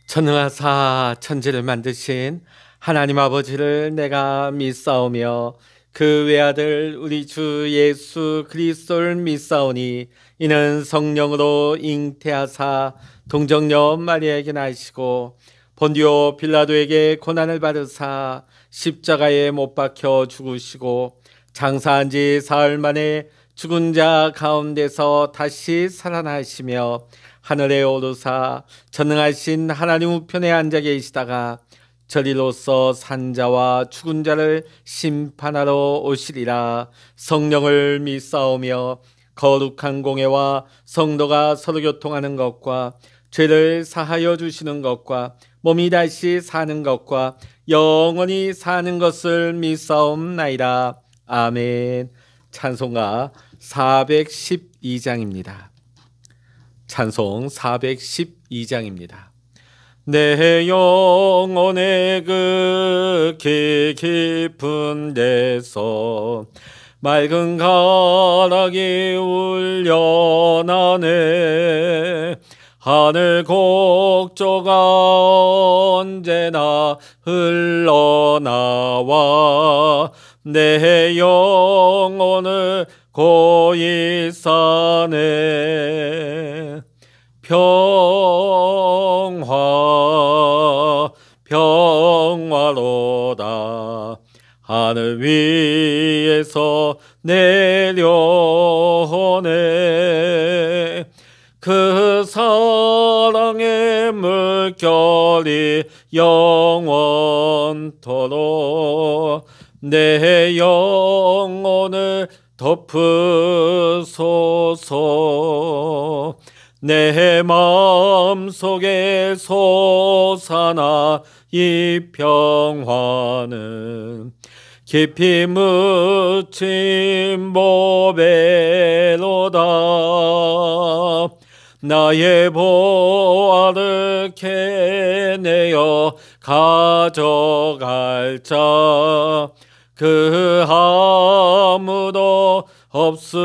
전능하사 천지를 만드신 하나님 아버지를 내가 믿사오며 그 외아들 우리 주 예수 그리스도를 믿사오니 이는 성령으로 잉태하사 동정녀 마리아에게 나시고 본디오 빌라도에게 고난을 받으사 십자가에 못 박혀 죽으시고 장사한 지 사흘 만에 죽은 자 가운데서 다시 살아나시며 하늘에 오르사 전능하신 하나님 우편에 앉아 계시다가 저리로서 산자와 죽은 자를 심판하러 오시리라. 성령을 믿사오며 거룩한 공회와 성도가 서로 교통하는 것과 죄를 사하여 주시는 것과 몸이 다시 사는 것과 영원히 사는 것을 믿사옵나이다. 아멘. 찬송가 412장입니다. 찬송 412장입니다. 내 영혼의 극히 깊은 데서 맑은 가락이 울려나네. 하늘 곡조가 언제나 흘러나와 내 영혼을 고이 사네. 평화로다. 하늘 위에서 내려오네. 그 사랑의 물결이 영원토록 내 영혼을 덮으소서. 내 마음속에 솟아나 이 평화는 깊이 묻힌 보배로다. 나의 보화를 캐내어 가져갈 자 그 아무도 없으리라.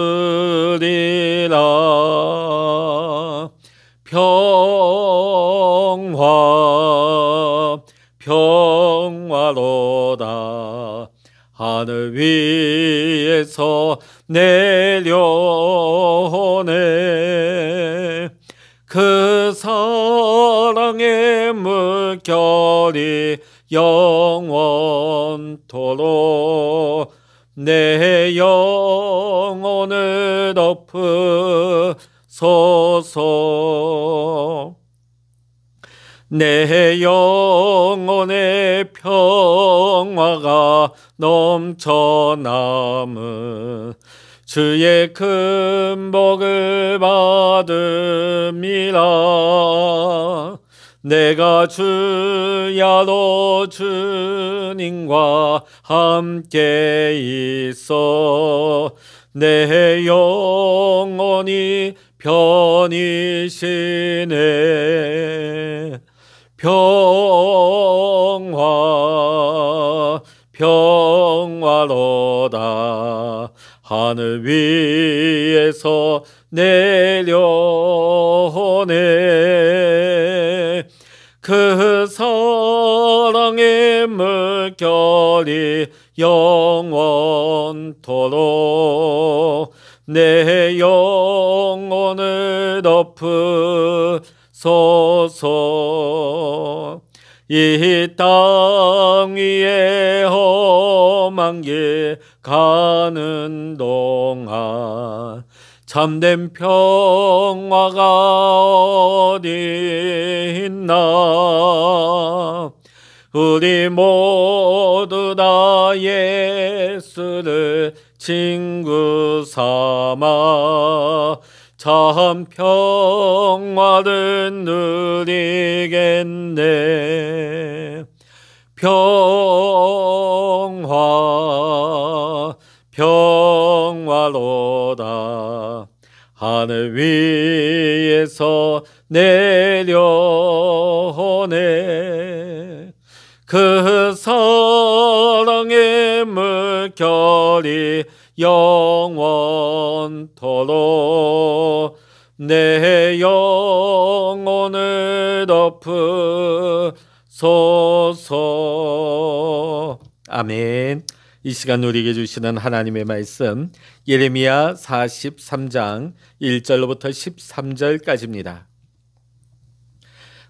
평화로다. 하늘 위에서 내려오네. 그 사랑의 물결이 영원토록 내 영혼을 덮으소서. 내 영혼의 평화가 넘쳐남은 주의 큰 복을 받음이라. 내가 주야로 주님과 함께 있어 내 영혼이 편이시네. 평화로다. 하늘 위에서 내려오네. 그 사랑의 물결이 영원토록 내 영혼을 덮으소서. 이 땅 위에 험한 길 가는 동안 참된 평화가 어디 있나. 우리 모두 다 예수를 친구 삼아 참 평화를 누리겠네. 평화로다. 하늘 위에서 내려오네. 그 사랑의 물결이 영원토록 내 영혼을 덮으소서. 아멘. 이 시간 우리에게 주시는 하나님의 말씀 예레미야 43장 1절로부터 13절까지입니다.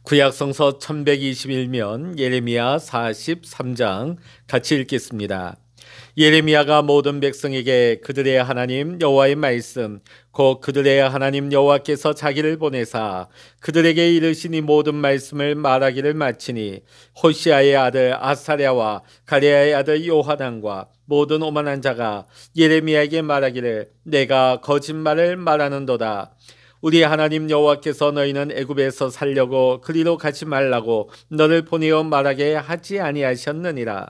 구약성서 1121면 예레미야 43장 같이 읽겠습니다. 예레미야가 모든 백성에게 그들의 하나님 여호와의 말씀 곧 그들의 하나님 여호와께서 자기를 보내사 그들에게 이르시니 모든 말씀을 말하기를 마치니 호시아의 아들 아사랴와 가레야의 아들 요하단과 모든 오만한 자가 예레미야에게 말하기를 내가 거짓말을 말하는도다. 우리 하나님 여호와께서 너희는 애굽에서 살려고 그리로 가지 말라고 너를 보내어 말하게 하지 아니하셨느니라.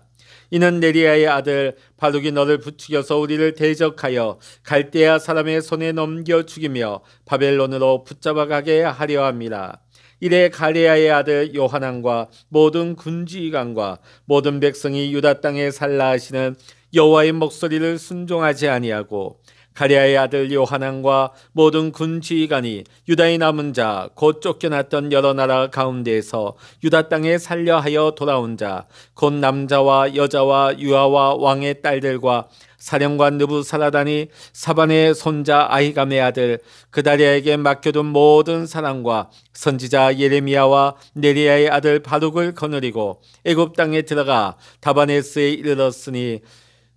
이는 네리야의 아들 바룩이 너를 부추겨서 우리를 대적하여 갈대아 사람의 손에 넘겨 죽이며 바벨론으로 붙잡아 가게 하려 함이라. 이래 가레야의 아들 요하난과 모든 군지관과 모든 백성이 유다 땅에 살라 하시는 여호와의 목소리를 순종하지 아니하고 가레야의 아들 요하난과 모든 군지휘관이 유다의 남은 자 곧 쫓겨났던 여러 나라 가운데에서 유다 땅에 살려하여 돌아온 자 곧 남자와 여자와 유아와 왕의 딸들과 사령관 느부사라단이 사반의 손자 아히감의 아들 그다리아에게 맡겨둔 모든 사람과 선지자 예레미야와 네리야의 아들 바룩을 거느리고 애굽 땅에 들어가 다바네스에 이르렀으니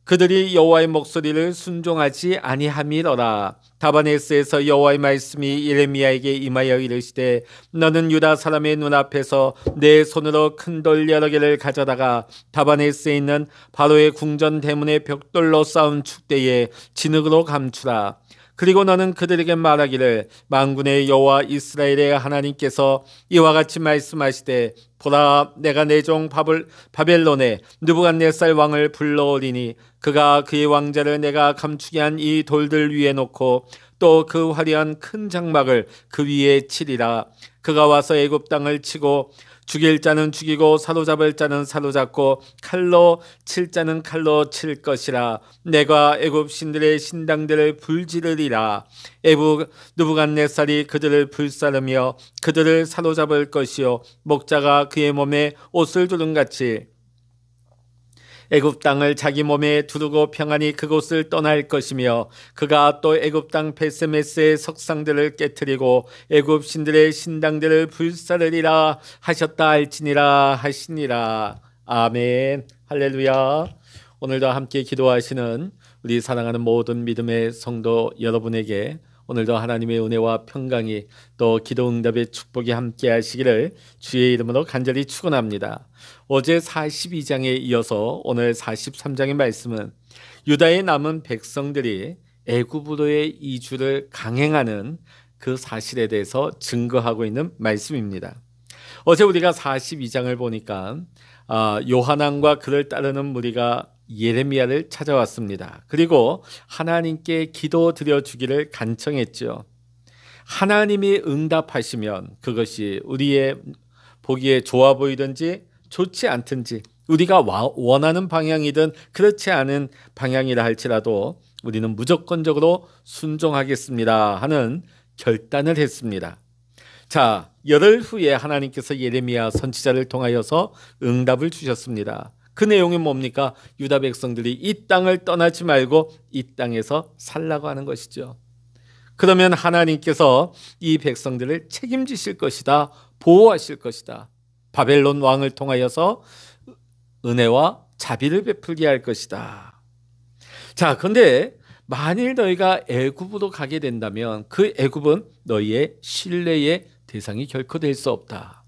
그들이 여호와의 목소리를 순종하지 아니함이로라. 다바네스에서 여호와의 말씀이 예레미야에게 임하여 이르시되 너는 유다 사람의 눈앞에서 내 손으로 큰 돌 여러 개를 가져다가 다바네스에 있는 바로의 궁전 대문의 벽돌로 쌓은 축대에 진흙으로 감추라. 그리고 너는 그들에게 말하기를 만군의 여호와 이스라엘의 하나님께서 이와 같이 말씀하시되 보라 내가 내 종 바벨론에 느부갓네살 왕을 불러오리니 그가 그의 왕자를 내가 감추게 한 이 돌들 위에 놓고 또 그 화려한 큰 장막을 그 위에 치리라. 그가 와서 애굽 땅을 치고 죽일 자는 죽이고 사로잡을 자는 사로잡고 칼로 칠 자는 칼로 칠 것이라. 내가 애굽 신들의 신당들을 불지르리라. 느부갓네살이 그들을 불사르며 그들을 사로잡을 것이요 목자가 그의 몸에 옷을 두른같이 애굽 땅을 자기 몸에 두르고 평안히 그곳을 떠날 것이며 그가 또 애굽 땅 베세메스의 석상들을 깨트리고 애굽 신들의 신당들을 불사르리라 하셨다 할지니라 하시니라. 아멘. 할렐루야. 오늘도 함께 기도하시는 우리 사랑하는 모든 믿음의 성도 여러분에게 오늘도 하나님의 은혜와 평강이 또 기도 응답의 축복이 함께 하시기를 주의 이름으로 간절히 축원합니다. 어제 42장에 이어서 오늘 43장의 말씀은 유다의 남은 백성들이 애굽으로의 이주를 강행하는 그 사실에 대해서 증거하고 있는 말씀입니다. 어제 우리가 42장을 보니까 요하난과 그를 따르는 무리가 예레미야를 찾아왔습니다. 그리고 하나님께 기도드려 주기를 간청했죠. 하나님이 응답하시면 그것이 우리의 보기에 좋아 보이든지 좋지 않든지 우리가 원하는 방향이든 그렇지 않은 방향이라 할지라도 우리는 무조건적으로 순종하겠습니다 하는 결단을 했습니다. 자, 열흘 후에 하나님께서 예레미야 선지자를 통하여서 응답을 주셨습니다. 그 내용이 뭡니까? 유다 백성들이 이 땅을 떠나지 말고 이 땅에서 살라고 하는 것이죠. 그러면 하나님께서 이 백성들을 책임지실 것이다. 보호하실 것이다. 바벨론 왕을 통하여서 은혜와 자비를 베풀게 할 것이다. 자, 그런데 만일 너희가 애굽으로 가게 된다면 그 애굽은 너희의 신뢰의 대상이 결코 될 수 없다.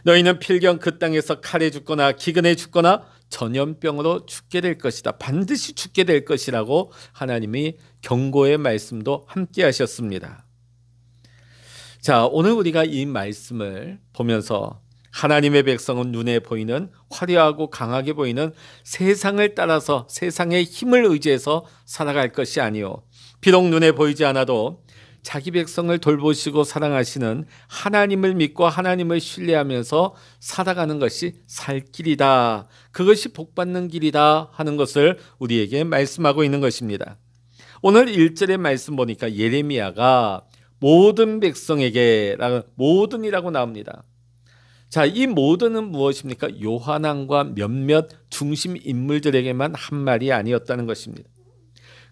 너희는 필경 그 땅에서 칼에 죽거나 기근에 죽거나 전염병으로 죽게 될 것이다. 반드시 죽게 될 것이라고 하나님이 경고의 말씀도 함께 하셨습니다. 자, 오늘 우리가 이 말씀을 보면서 하나님의 백성은 눈에 보이는 화려하고 강하게 보이는 세상을 따라서 세상의 힘을 의지해서 살아갈 것이 아니요 비록 눈에 보이지 않아도 자기 백성을 돌보시고 사랑하시는 하나님을 믿고 하나님을 신뢰하면서 살아가는 것이 살 길이다. 그것이 복받는 길이다 하는 것을 우리에게 말씀하고 있는 것입니다. 오늘 1절의 말씀 보니까 예레미야가 모든 백성에게 모든이라고 나옵니다. 자, 이 모든은 무엇입니까? 요한왕과 몇몇 중심 인물들에게만 한 말이 아니었다는 것입니다.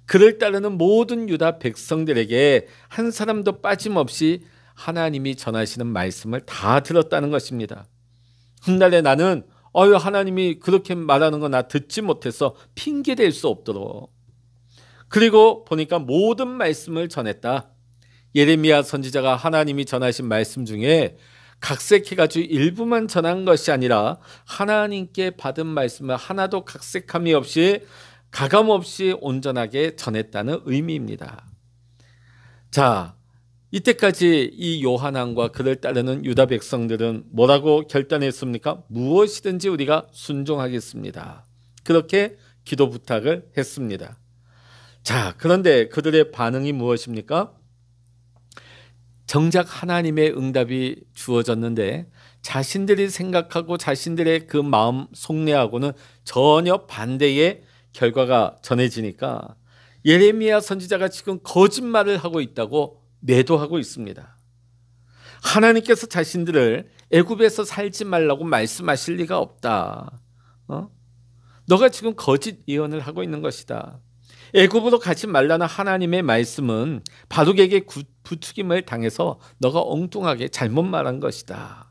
그를 따르는 모든 유다 백성들에게 한 사람도 빠짐없이 하나님이 전하시는 말씀을 다 들었다는 것입니다. 훗날에 나는 하나님이 그렇게 말하는 거 나 듣지 못해서 핑계댈 수 없도록. 그리고 보니까 모든 말씀을 전했다. 예레미야 선지자가 하나님이 전하신 말씀 중에 각색해가지고 일부만 전한 것이 아니라 하나님께 받은 말씀을 하나도 각색함이 없이 가감없이 온전하게 전했다는 의미입니다. 자, 이때까지 이 요한왕과 그를 따르는 유다 백성들은 뭐라고 결단했습니까? 무엇이든지 우리가 순종하겠습니다. 그렇게 기도 부탁을 했습니다. 자, 그런데 그들의 반응이 무엇입니까? 정작 하나님의 응답이 주어졌는데 자신들이 생각하고 자신들의 그 마음 속내하고는 전혀 반대의 결과가 전해지니까 예레미야 선지자가 지금 거짓말을 하고 있다고 매도하고 있습니다. 하나님께서 자신들을 애굽에서 살지 말라고 말씀하실 리가 없다. 너가 지금 거짓 예언을 하고 있는 것이다. 애굽으로 가지 말라는 하나님의 말씀은 바룩에게 부추김을 당해서 너가 엉뚱하게 잘못 말한 것이다.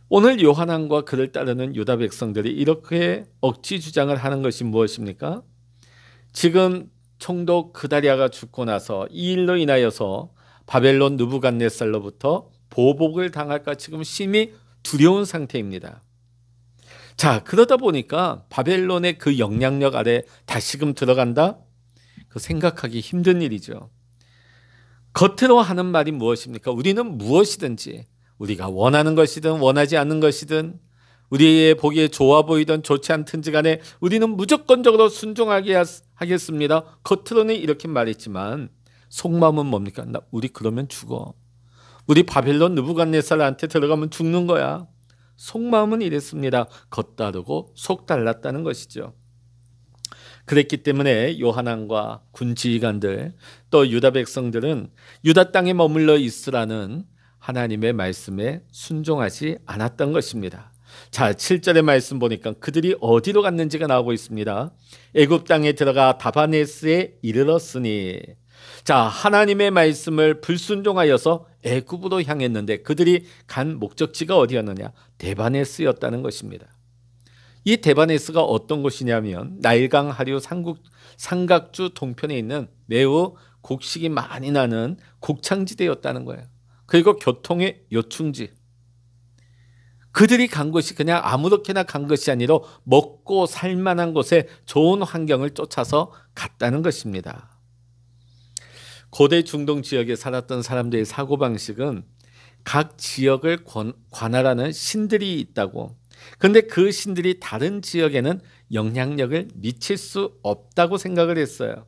오늘 요한왕과 그를 따르는 유다 백성들이 이렇게 억지 주장을 하는 것이 무엇입니까? 지금 총독 그다리아가 죽고 나서 이 일로 인하여서 바벨론 느부갓네살로부터 보복을 당할까 지금 심히 두려운 상태입니다. 자, 그러다 보니까 바벨론의 그 영향력 아래 다시금 들어간다? 그 생각하기 힘든 일이죠. 겉으로 하는 말이 무엇입니까? 우리는 무엇이든지 우리가 원하는 것이든 원하지 않는 것이든 우리의 보기에 좋아 보이든 좋지 않든지 간에 우리는 무조건적으로 순종하게 하겠습니다. 겉으로는 이렇게 말했지만 속마음은 뭡니까? 우리 그러면 죽어. 우리 바벨론 느부갓네살한테 들어가면 죽는 거야. 속마음은 이랬습니다. 겉다르고 속 달랐다는 것이죠. 그랬기 때문에 요한왕과 군지휘관들 또 유다 백성들은 유다 땅에 머물러 있으라는 하나님의 말씀에 순종하지 않았던 것입니다. 자, 7절의 말씀 보니까 그들이 어디로 갔는지가 나오고 있습니다. 애굽 땅에 들어가 다바네스에 이르렀으니. 자, 하나님의 말씀을 불순종하여서 애굽으로 향했는데 그들이 간 목적지가 어디였느냐? 데바네스였다는 것입니다. 이 데바네스가 어떤 곳이냐면 나일강 하류 삼각주 동편에 있는 매우 곡식이 많이 나는 곡창지대였다는 거예요. 그리고 교통의 요충지. 그들이 간 곳이 그냥 아무렇게나 간 것이 아니라 먹고 살만한 곳에 좋은 환경을 쫓아서 갔다는 것입니다. 고대 중동 지역에 살았던 사람들의 사고방식은 각 지역을 관할하는 신들이 있다고. 그런데 그 신들이 다른 지역에는 영향력을 미칠 수 없다고 생각을 했어요.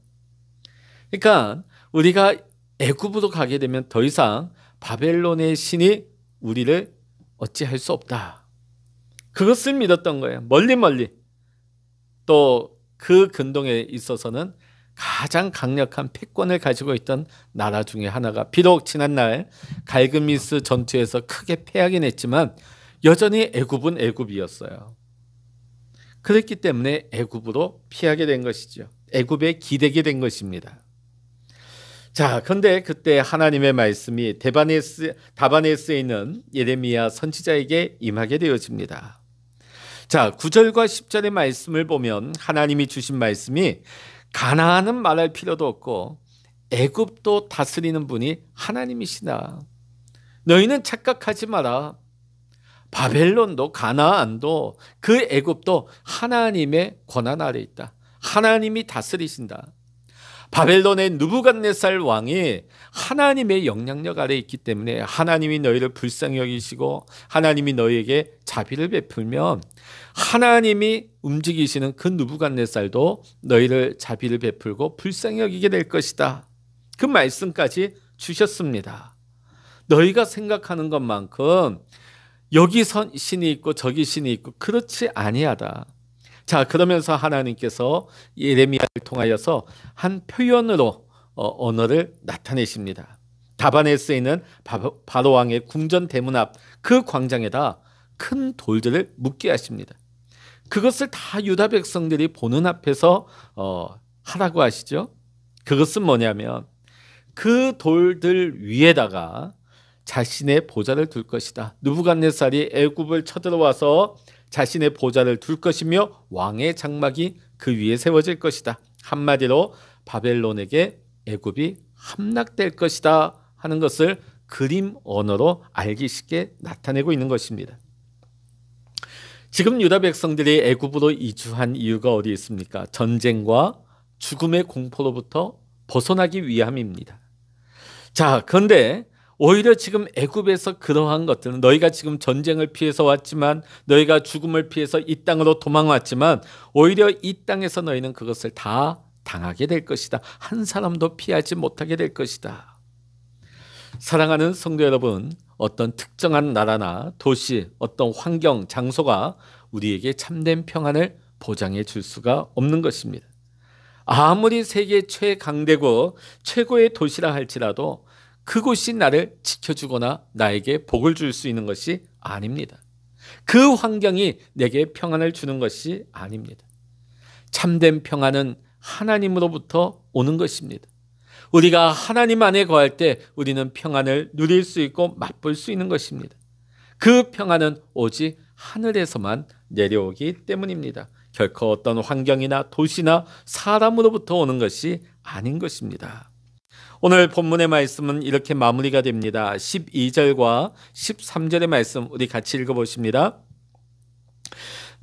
그러니까 우리가 애굽으로 가게 되면 더 이상 바벨론의 신이 우리를 어찌할 수 없다. 그것을 믿었던 거예요. 멀리. 또 그 근동에 있어서는 가장 강력한 패권을 가지고 있던 나라 중에 하나가 비록 지난날 갈그미스 전투에서 크게 패하긴 했지만 여전히 애굽은 애굽이었어요. 그렇기 때문에 애굽으로 피하게 된 것이죠. 애굽에 기대게 된 것입니다. 자, 그런데 그때 하나님의 말씀이 다바네스에 있는 예레미야 선지자에게 임하게 되어집니다. 자, 9절과 10절의 말씀을 보면 하나님이 주신 말씀이 가나안은 말할 필요도 없고 애굽도 다스리는 분이 하나님이시다. 너희는 착각하지 마라. 바벨론도 가나안도 그 애굽도 하나님의 권한 아래 있다. 하나님이 다스리신다. 바벨론의 느부갓네살 왕이 하나님의 영향력 아래 있기 때문에 하나님이 너희를 불쌍히 여기시고 하나님이 너희에게 자비를 베풀면 하나님이 움직이시는 그 느부갓네살도 너희를 자비를 베풀고 불쌍히 여기게 될 것이다. 그 말씀까지 주셨습니다. 너희가 생각하는 것만큼 여기 신이 있고 저기 신이 있고 그렇지 아니하다. 자, 그러면서 하나님께서 예레미야를 통하여서 한 표현으로 언어를 나타내십니다. 다바네스에 있는 바로 왕의 궁전 대문 앞 그 광장에다 큰 돌들을 묻게 하십니다. 그것을 다 유다 백성들이 보는 앞에서 하라고 하시죠. 그것은 뭐냐면 그 돌들 위에다가 자신의 보좌를 둘 것이다. 느부갓네살이 애굽을 쳐들어와서 자신의 보좌를 둘 것이며 왕의 장막이 그 위에 세워질 것이다. 한마디로 바벨론에게 애굽이 함락될 것이다 하는 것을 그림 언어로 알기 쉽게 나타내고 있는 것입니다. 지금 유다 백성들이 애굽으로 이주한 이유가 어디 있습니까? 전쟁과 죽음의 공포로부터 벗어나기 위함입니다. 자, 그런데 오히려 지금 애굽에서 그러한 것들은 너희가 지금 전쟁을 피해서 왔지만, 너희가 죽음을 피해서 이 땅으로 도망왔지만 오히려 이 땅에서 너희는 그것을 다 당하게 될 것이다. 한 사람도 피하지 못하게 될 것이다. 사랑하는 성도 여러분, 어떤 특정한 나라나 도시, 어떤 환경, 장소가 우리에게 참된 평안을 보장해 줄 수가 없는 것입니다. 아무리 세계 최강대국, 최고의 도시라 할지라도 그곳이 나를 지켜주거나 나에게 복을 줄 수 있는 것이 아닙니다. 그 환경이 내게 평안을 주는 것이 아닙니다. 참된 평안은 하나님으로부터 오는 것입니다. 우리가 하나님 안에 거할 때 우리는 평안을 누릴 수 있고 맛볼 수 있는 것입니다. 그 평안은 오직 하늘에서만 내려오기 때문입니다. 결코 어떤 환경이나 도시나 사람으로부터 오는 것이 아닌 것입니다. 오늘 본문의 말씀은 이렇게 마무리가 됩니다. 12절과 13절의 말씀 우리 같이 읽어보십니다.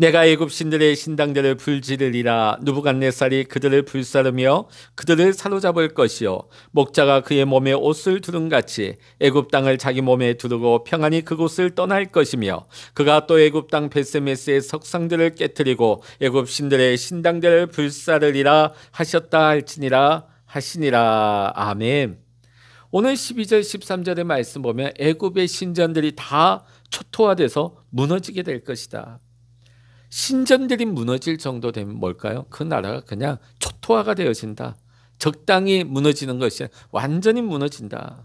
내가 애굽 신들의 신당들을 불지르리라. 느부갓네살이 그들을 불사르며 그들을 사로잡을 것이요, 목자가 그의 몸에 옷을 두른 같이 애굽 땅을 자기 몸에 두르고 평안히 그곳을 떠날 것이며, 그가 또 애굽 땅 벳세메스의 석상들을 깨뜨리고 애굽 신들의 신당들을 불사르리라 하셨다 할지니라 하시니라. 아멘. 오늘 12절 13절의 말씀 보면 애굽의 신전들이 다 초토화돼서 무너지게 될 것이다. 신전들이 무너질 정도 되면 뭘까요? 그 나라가 그냥 초토화가 되어진다. 적당히 무너지는 것이 완전히 무너진다.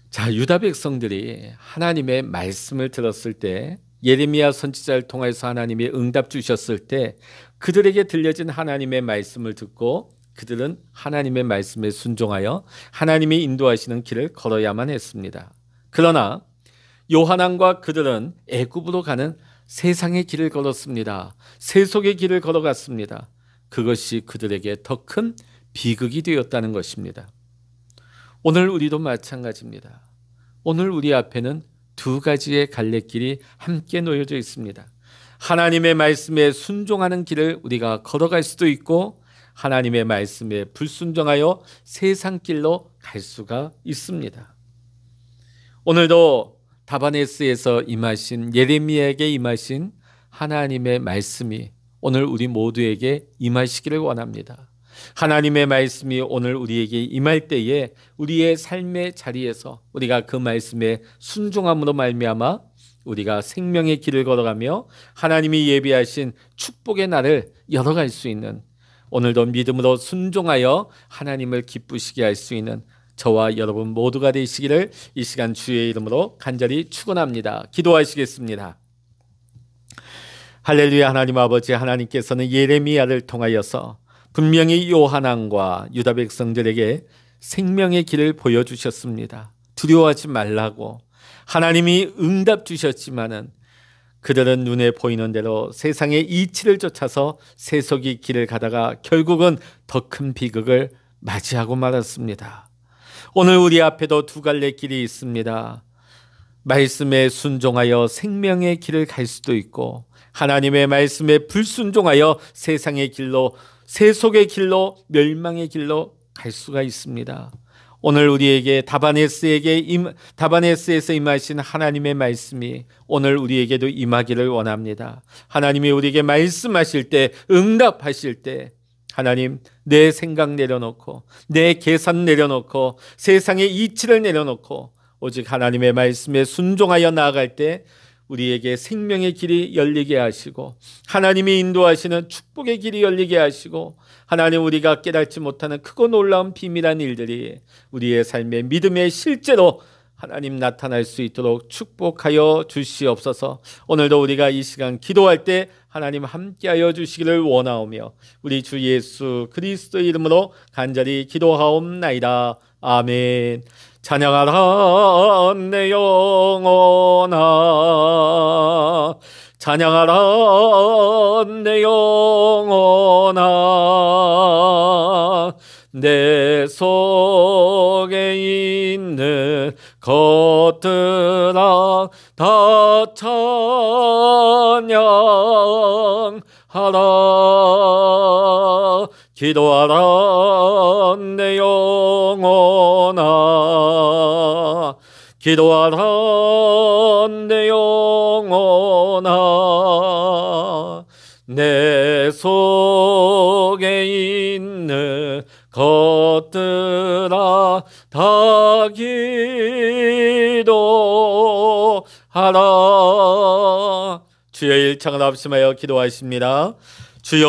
자, 유다 백성들이 하나님의 말씀을 들었을 때, 예레미야 선지자를 통해서 하나님이 응답 주셨을 때 그들에게 들려진 하나님의 말씀을 듣고 그들은 하나님의 말씀에 순종하여 하나님이 인도하시는 길을 걸어야만 했습니다. 그러나 요하난과 그들은 애굽으로 가는 세상의 길을 걸었습니다. 세속의 길을 걸어갔습니다. 그것이 그들에게 더 큰 비극이 되었다는 것입니다. 오늘 우리도 마찬가지입니다. 오늘 우리 앞에는 두 가지의 갈래길이 함께 놓여져 있습니다. 하나님의 말씀에 순종하는 길을 우리가 걸어갈 수도 있고, 하나님의 말씀에 불순종하여 세상 길로 갈 수가 있습니다. 오늘도 다바네스에서 임하신, 예레미야에게 임하신 하나님의 말씀이 오늘 우리 모두에게 임하시기를 원합니다. 하나님의 말씀이 오늘 우리에게 임할 때에 우리의 삶의 자리에서 우리가 그 말씀에 순종함으로 말미암아 우리가 생명의 길을 걸어가며 하나님이 예비하신 축복의 날을 열어갈 수 있는, 오늘도 믿음으로 순종하여 하나님을 기쁘시게 할 수 있는 저와 여러분 모두가 되시기를 이 시간 주의 이름으로 간절히 축원합니다. 기도하시겠습니다. 할렐루야. 하나님 아버지, 하나님께서는 예레미야를 통하여서 분명히 요한왕과 유다 백성들에게 생명의 길을 보여주셨습니다. 두려워하지 말라고 하나님이 응답 주셨지만은 그들은 눈에 보이는 대로 세상의 이치를 쫓아서 세속의 길을 가다가 결국은 더 큰 비극을 맞이하고 말았습니다. 오늘 우리 앞에도 두 갈래 길이 있습니다. 말씀에 순종하여 생명의 길을 갈 수도 있고, 하나님의 말씀에 불순종하여 세상의 길로, 세속의 길로, 멸망의 길로 갈 수가 있습니다. 오늘 우리에게 다바네스에서 임하신 하나님의 말씀이 오늘 우리에게도 임하기를 원합니다. 하나님이 우리에게 말씀하실 때, 응답하실 때 하나님, 내 생각 내려놓고 내 계산 내려놓고 세상의 이치를 내려놓고 오직 하나님의 말씀에 순종하여 나아갈 때 우리에게 생명의 길이 열리게 하시고 하나님이 인도하시는 축복의 길이 열리게 하시고 하나님 우리가 깨닫지 못하는 크고 놀라운 비밀한 일들이 우리의 삶의 믿음의 실제로 하나님 나타날 수 있도록 축복하여 주시옵소서. 오늘도 우리가 이 시간 기도할 때 하나님 함께하여 주시기를 원하오며 우리 주 예수 그리스도 이름으로 간절히 기도하옵나이다. 아멘. 찬양하라 내 영혼아, 찬양하라 내 영혼아, 내 속에 있는 것들아 다 찬양하라. 기도하라 내 영혼아, 기도하라 내 영혼아, 내 속에 있는 것들아 다 기도하라. 주여 일창을 합심하여 기도하십니다. 주여